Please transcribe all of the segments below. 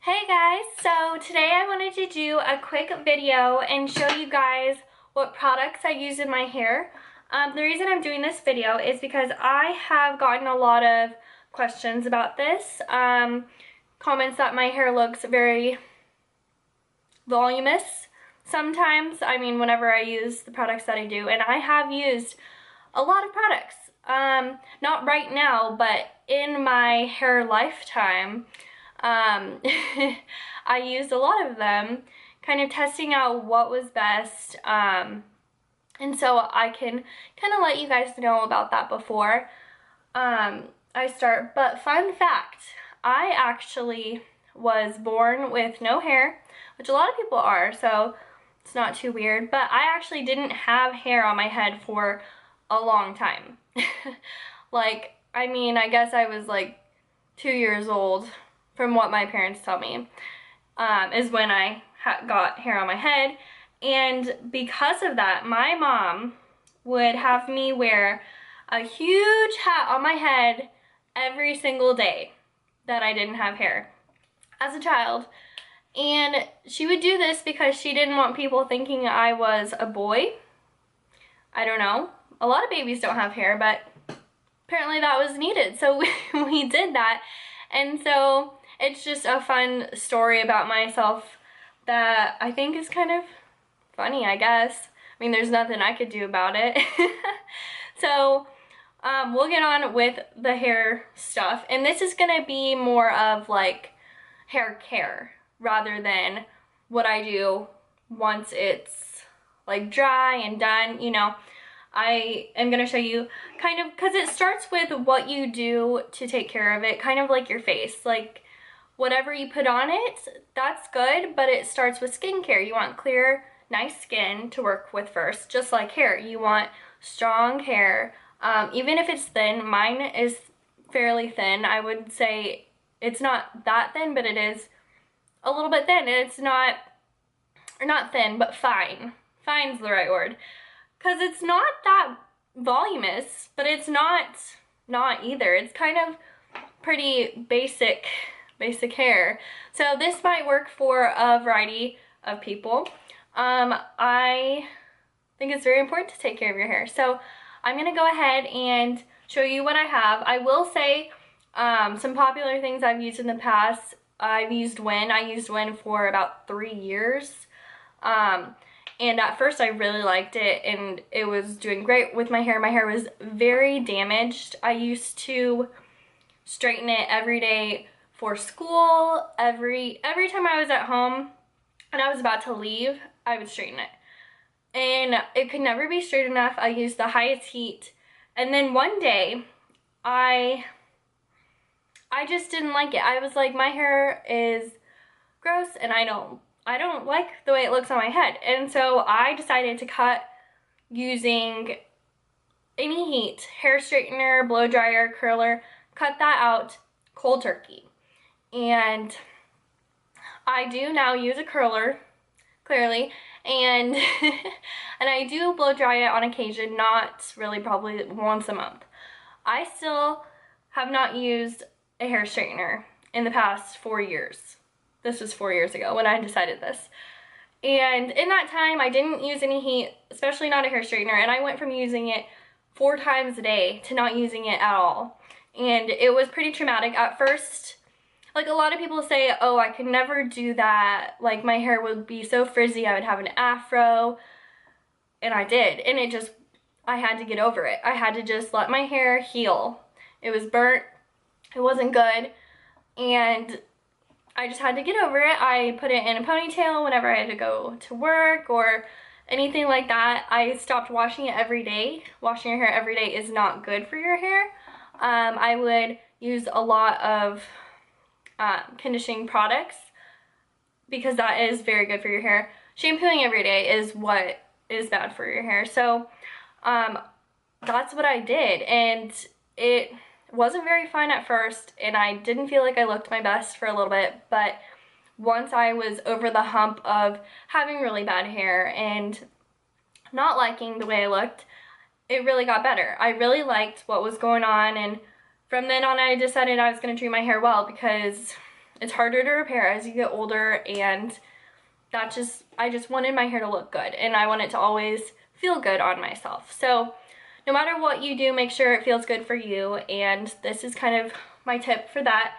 Hey guys, so today I wanted to do a quick video and show you guys what products I use in my hair. The reason I'm doing this video is because I have gotten a lot of questions about this. Comments that my hair looks very voluminous sometimes. I mean, whenever I use the products that I do, and I have used a lot of products. Not right now, but in my hair lifetime. I used a lot of them, kind of testing out what was best, and so I can kind of let you guys know about that before I start. But fun fact, I actually was born with no hair, which a lot of people are, so it's not too weird, but I actually didn't have hair on my head for a long time. Like, I mean, I guess I was like 2 years old, from what my parents tell me, is when I got hair on my head. And because of that, my mom would have me wear a huge hat on my head every single day that I didn't have hair as a child. And she would do this because she didn't want people thinking I was a boy. I don't know. A lot of babies don't have hair, but apparently that was needed. So we did that. And so it's just a fun story about myself that I think is kind of funny, I guess. I mean, there's nothing I could do about it. So we'll get on with the hair stuff. And this is going to be more of like hair care rather than what I do once it's like dry and done, you know. I am going to show you kind of, because it starts with what you do to take care of it, kind of like your face. Like, whatever you put on it, that's good, but it starts with skincare. You want clear, nice skin to work with first, just like hair. You want strong hair, even if it's thin. Mine is fairly thin. I would say it's not that thin, but it is a little bit thin. It's not, or not thin, but fine. Fine's the right word. Because it's not that voluminous, but it's not either. It's kind of pretty basic hair. So this might work for a variety of people. I think it's very important to take care of your hair. So I'm going to go ahead and show you what I have. I will say some popular things I've used in the past. I've used Win. I used Win for about 3 years. And at first I really liked it and it was doing great with my hair. My hair was very damaged. I used to straighten it every day for school. Every time I was at home and I was about to leave, I would straighten it. And it could never be straight enough. I used the highest heat. And then one day, I just didn't like it. I was like, my hair is gross and I don't like the way it looks on my head. And so I decided to cut using any heat, hair straightener, blow dryer, curler, cut that out cold turkey. And I do now use a curler, clearly, and and I do blow dry it on occasion, not really, probably once a month. I still have not used a hair straightener in the past 4 years. This was 4 years ago when I decided this. And in that time, I didn't use any heat, especially not a hair straightener, and I went from using it 4 times a day to not using it at all. And it was pretty traumatic. At first, like a lot of people say, oh, I could never do that. Like my hair would be so frizzy, I would have an afro. And I did. And it just, I had to get over it. I had to just let my hair heal. It was burnt. It wasn't good. And I just had to get over it. I put it in a ponytail whenever I had to go to work or anything like that. I stopped washing it every day. Washing your hair every day is not good for your hair. I would use a lot of conditioning products because that is very good for your hair. Shampooing every day is what is bad for your hair. So that's what I did, and it wasn't very fun at first, and I didn't feel like I looked my best for a little bit, but once I was over the hump of having really bad hair and not liking the way I looked, it really got better. I really liked what was going on, and from then on I decided I was going to treat my hair well because It's harder to repair as you get older, and I just wanted my hair to look good, and I want it to always feel good on myself. So no matter what you do, make sure it feels good for you, and this is kind of my tip for that.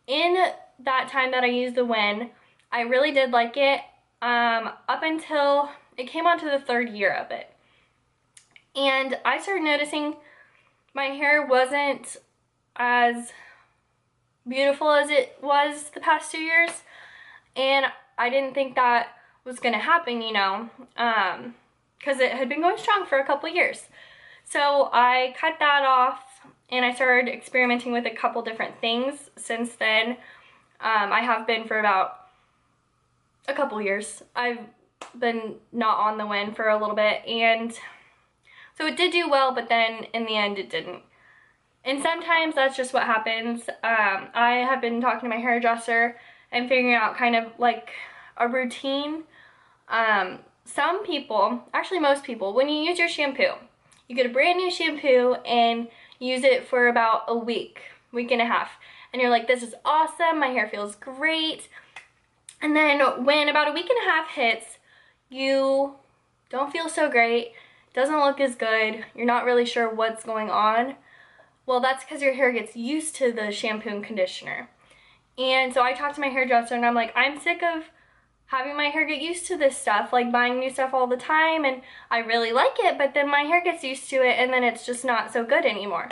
In that time that I used the Wen, I really did like it up until it came on to the 3rd year of it. And I started noticing my hair wasn't as beautiful as it was the past 2 years, and I didn't think that was gonna happen, you know, because it had been going strong for a couple years. So I cut that off, and I started experimenting with a couple different things since then. I have been for about a couple years. I've been not on the Wen for a little bit, and so it did do well, but then in the end it didn't. And sometimes that's just what happens. I have been talking to my hairdresser and figuring out kind of like a routine. Some people, actually most people, when you use your shampoo, you get a brand new shampoo and use it for about a week and a half. And you're like, this is awesome, my hair feels great. And then when about a week and a half hits, you don't feel so great, doesn't look as good, you're not really sure what's going on. Well, that's because your hair gets used to the shampoo and conditioner. And so I talked to my hairdresser, and I'm like, I'm sick of having my hair get used to this stuff, like buying new stuff all the time, and I really like it, but then my hair gets used to it, and then it's just not so good anymore.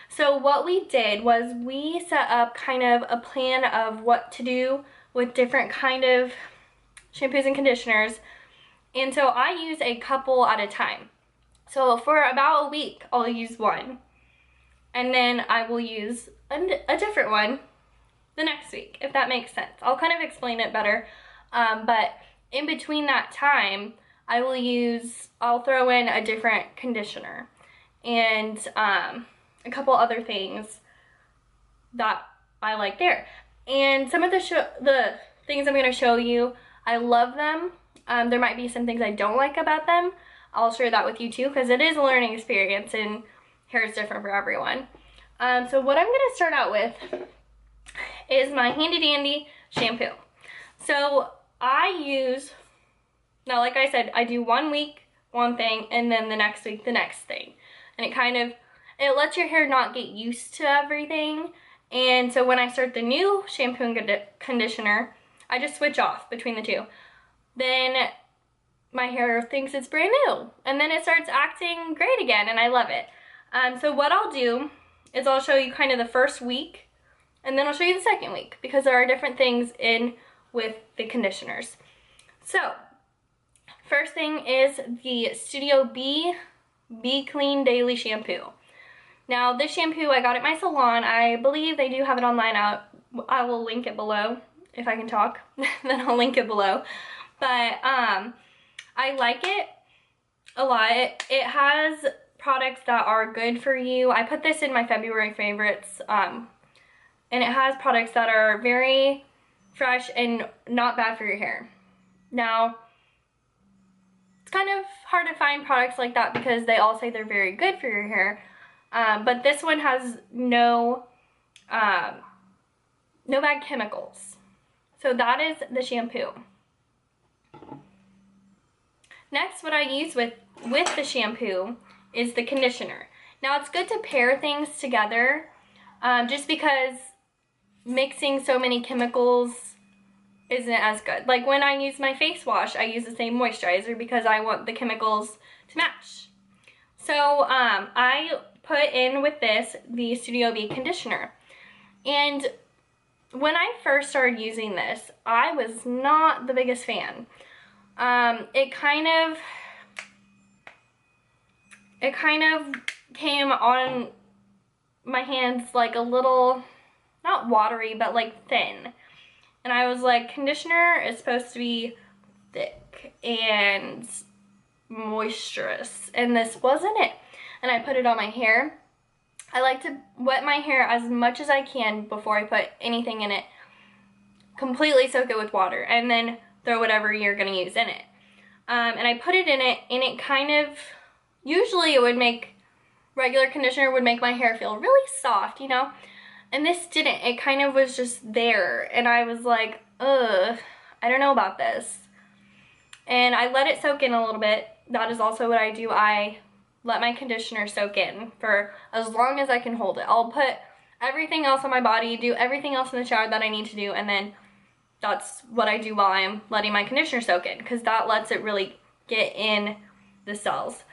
So what we did was we set up kind of a plan of what to do with different kind of shampoos and conditioners. And so I use a couple at a time. So for about a week, I'll use one. And then I will use a different one the next week, if that makes sense. I'll kind of explain it better. But in between that time, I'll throw in a different conditioner and a couple other things that I like there. And some of the things I'm going to show you, I love them. There might be some things I don't like about them. I'll share that with you too, because it is a learning experience and hair is different for everyone. So what I'm going to start out with is my handy dandy shampoo. So now like I said, I do 1 week, one thing, and then the next week, the next thing. And it lets your hair not get used to everything. And so when I start the new shampoo and conditioner, I just switch off between the two. Then my hair thinks it's brand new, and then it starts acting great again, and I love it. So what I'll do is I'll show you kind of the first week, and then I'll show you the second week, because there are different things in with the conditioners. So first thing is the Studio B Clean Daily Shampoo. Now this shampoo I got at my salon. I believe they do have it online. I will link it below if I can talk. Then I'll link it below. But I like it a lot. It has products that are good for you. I put this in my February favorites, and it has products that are very fresh and not bad for your hair. Now, it's kind of hard to find products like that because they all say they're very good for your hair, but this one has no bad chemicals. So that is the shampoo. Next, what I use with the shampoo is the conditioner. Now it's good to pair things together, just because mixing so many chemicals isn't as good. Like when I use my face wash, I use the same moisturizer because I want the chemicals to match. So I put in with this the Studio B conditioner. And when I first started using this, I was not the biggest fan. It kind of came on my hands like a little, not watery, but like thin. And I was like, conditioner is supposed to be thick and moisturous, and this wasn't it. And I put it on my hair. I like to wet my hair as much as I can before I put anything in it. Completely soak it with water, and then throw whatever you're gonna use in it. And I put it in it, and it kind of, usually it would make, regular conditioner would make my hair feel really soft, you know? And this didn't. It kind of was just there. And I was like, ugh, I don't know about this. And I let it soak in a little bit. That is also what I do. I let my conditioner soak in for as long as I can hold it. I'll put everything else on my body, do everything else in the shower that I need to do, and then that's what I do while I'm letting my conditioner soak in, because that lets it really get in the cells.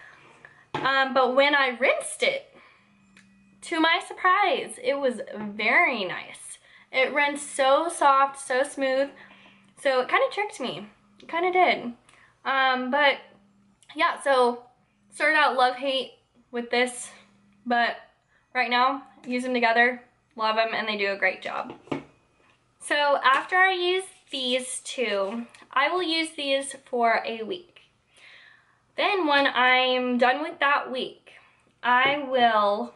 But when I rinsed it, to my surprise, it was very nice. It rinsed so soft, so smooth. So it kind of tricked me. It kind of did. But yeah, so started out love-hate with this, but right now, use them together, love them, and they do a great job. So after I use these two, I will use these for a week. Then when I'm done with that week, I will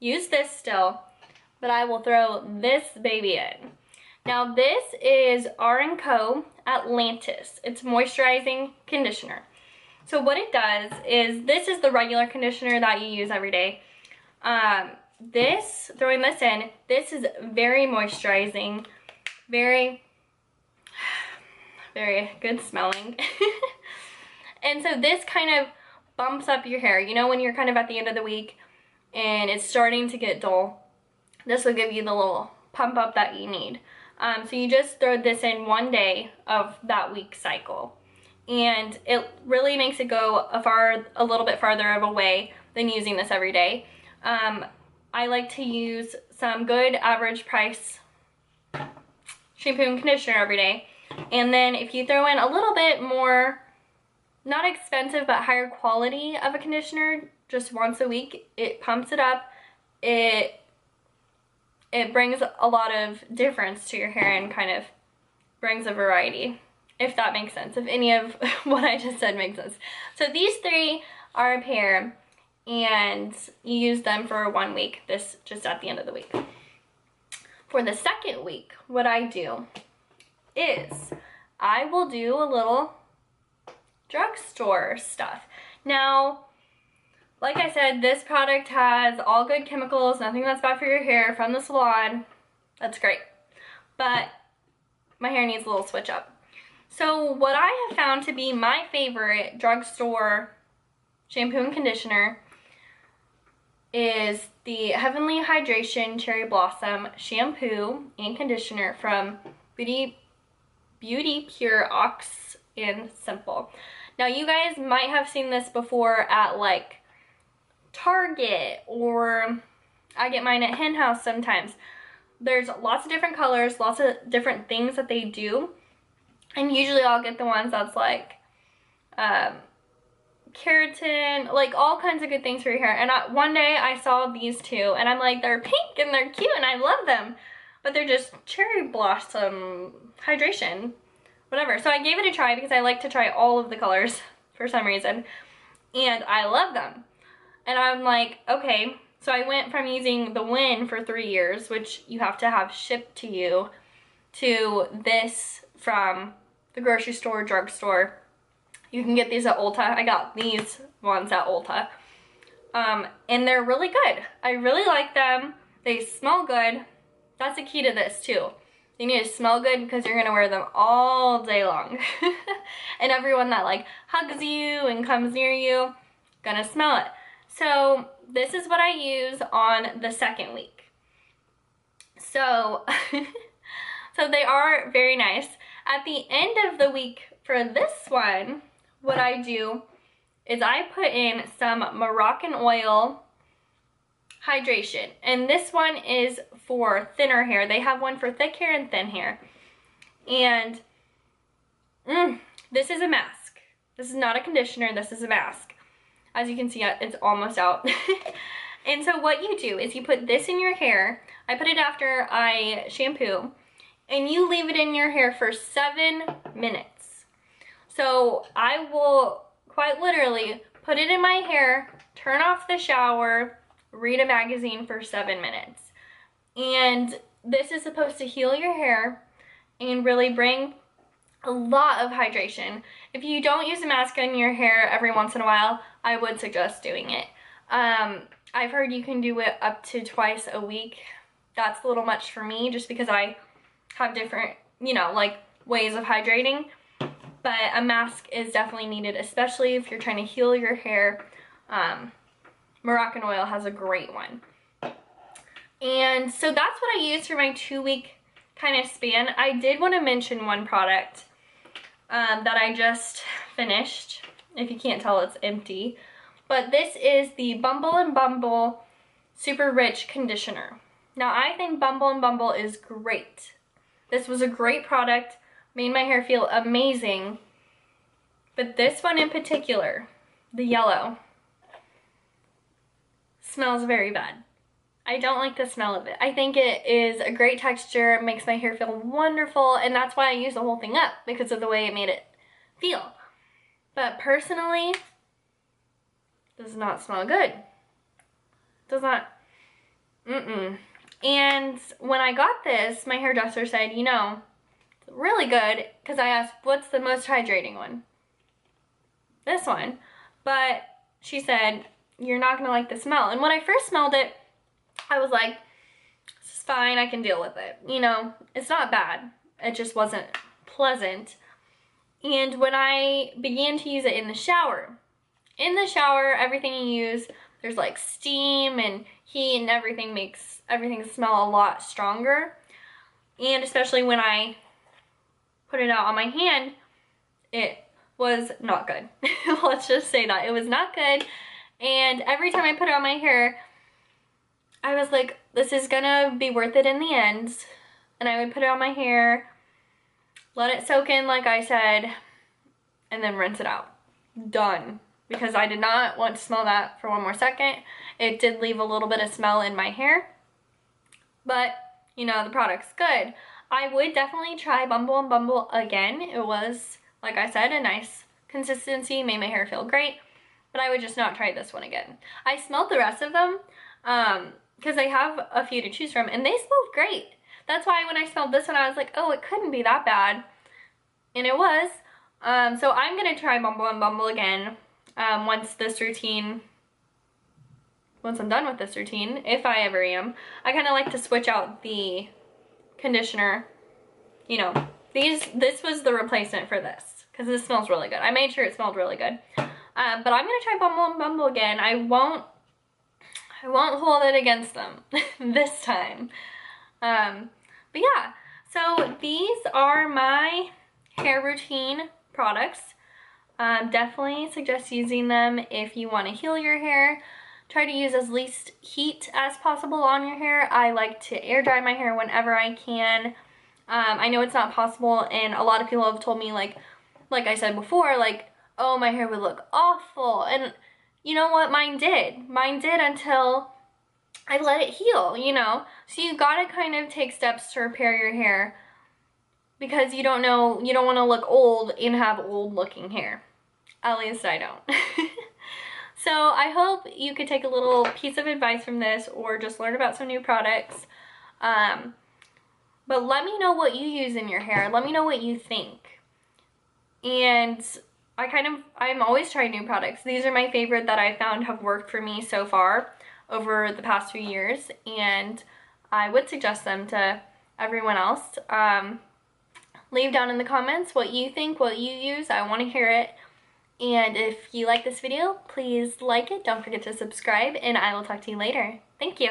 use this still, but I will throw this baby in. Now this is R & Co. Atlantis. It's moisturizing conditioner. So what it does is, this is the regular conditioner that you use every day. Throwing this in, this is very moisturizing, very good smelling. And so this kind of bumps up your hair. You know, when you're kind of at the end of the week and it's starting to get dull, this will give you the little pump up that you need. So you just throw this in one day of that week cycle, and it really makes it go a little bit farther of a way than using this every day. I like to use some good average price shampoo and conditioner every day, and then if you throw in a little bit more, not expensive but higher quality of a conditioner just once a week, it pumps it up. It brings a lot of difference to your hair and kind of brings a variety, if that makes sense, if any of what I just said makes sense. So these three are a pair, and you use them for 1 week, this just at the end of the week. For the second week, what I do is I will do a little drugstore stuff. Now, like I said, this product has all good chemicals, nothing that's bad for your hair, from the salon. That's great. But my hair needs a little switch up. So what I have found to be my favorite drugstore shampoo and conditioner is the Heavenly Hydration Cherry Blossom Shampoo and Conditioner from Beauty Pure Ox and Simple. Now you guys might have seen this before at like Target, or I get mine at Hen House sometimes. There's lots of different colors, lots of different things that they do, and usually I'll get the ones that's like keratin, like all kinds of good things for your hair. And one day I saw these two and I'm like, they're pink and they're cute and I love them, but they're just cherry blossom hydration, whatever. So I gave it a try because I like to try all of the colors for some reason, and I love them. And I'm like, okay, so I went from using the Win for 3 years, which you have to have shipped to you, to this from the grocery store, drugstore. You can get these at Ulta. I got these ones at Ulta. And they're really good. I really like them. They smell good. That's the key to this too. You need to smell good because you're gonna wear them all day long. And everyone that like hugs you and comes near you, gonna smell it. So this is what I use on the second week. So, so they are very nice. At the end of the week for this one, what I do is I put in some Moroccan oil hydration. And this one is for thinner hair. They have one for thick hair and thin hair. And this is a mask. This is not a conditioner, this is a mask. As you can see, it's almost out. And so what you do is you put this in your hair. I put it after I shampoo. And you leave it in your hair for 7 minutes. So I will quite literally put it in my hair, turn off the shower, read a magazine for 7 minutes. And this is supposed to heal your hair and really bring a lot of hydration. If you don't use a mask on your hair every once in a while, I would suggest doing it. I've heard you can do it up to twice a week. that's a little much for me just because I have different, you know, like ways of hydrating. But a mask is definitely needed, especially if you're trying to heal your hair. Moroccan oil has a great one. And so that's what I use for my 2-week kind of span. I did want to mention one product that I just finished. If you can't tell, it's empty. But this is the Bumble & Bumble Super Rich Conditioner. Now, I think Bumble & Bumble is great. This was a great product, made my hair feel amazing. But this one in particular, the yellow, smells very bad. I don't like the smell of it. I think it is a great texture, it makes my hair feel wonderful, and that's why I used the whole thing up, because of the way it made it feel. But personally, does not smell good. Does not, And when I got this, my hairdresser said, you know, it's really good, because I asked, what's the most hydrating one? This one. But she said, you're not gonna like the smell. And when I first smelled it, I was like, this is fine, I can deal with it. You know, it's not bad. It just wasn't pleasant. And when I began to use it in the shower, everything you use, there's like steam and heat and everything makes everything smell a lot stronger. And especially when I put it out on my hand, it was not good. Let's just say that. It was not good. And every time I put it on my hair, I was like, this is gonna be worth it in the end. And I would put it on my hair, let it soak in like I said, and then rinse it out. Done. Because I did not want to smell that for one more second. It did leave a little bit of smell in my hair. But, you know, the product's good. I would definitely try Bumble & Bumble again. It was, like I said, a nice consistency, made my hair feel great. But I would just not try this one again. I smelled the rest of them, because I have a few to choose from, and they smelled great. That's why when I smelled this one, I was like, oh, it couldn't be that bad. And it was. So I'm going to try Bumble & Bumble again once I'm done with this routine, if I ever am. I kind of like to switch out the conditioner. You know, this was the replacement for this, because this smells really good. I made sure it smelled really good. But I'm going to try Bumble & Bumble again. I won't hold it against them this time. But yeah, so these are my hair routine products. Definitely suggest using them if you want to heal your hair. Try to use as least heat as possible on your hair. I like to air dry my hair whenever I can. I know it's not possible, and a lot of people have told me, like I said before, like, oh, my hair would look awful. And you know what? Mine did. Mine did until I let it heal, you know? So you gotta kind of take steps to repair your hair, because you don't want to look old and have old looking hair. At least I don't. So I hope you could take a little piece of advice from this, or just learn about some new products. But let me know what you use in your hair. Let me know what you think. And I'm always trying new products. These are my favorite that I found have worked for me so far over the past few years, and I would suggest them to everyone else. Leave down in the comments what you think, what you use. I want to hear it. And if you like this video, please like it. Don't forget to subscribe, and I will talk to you later. Thank you.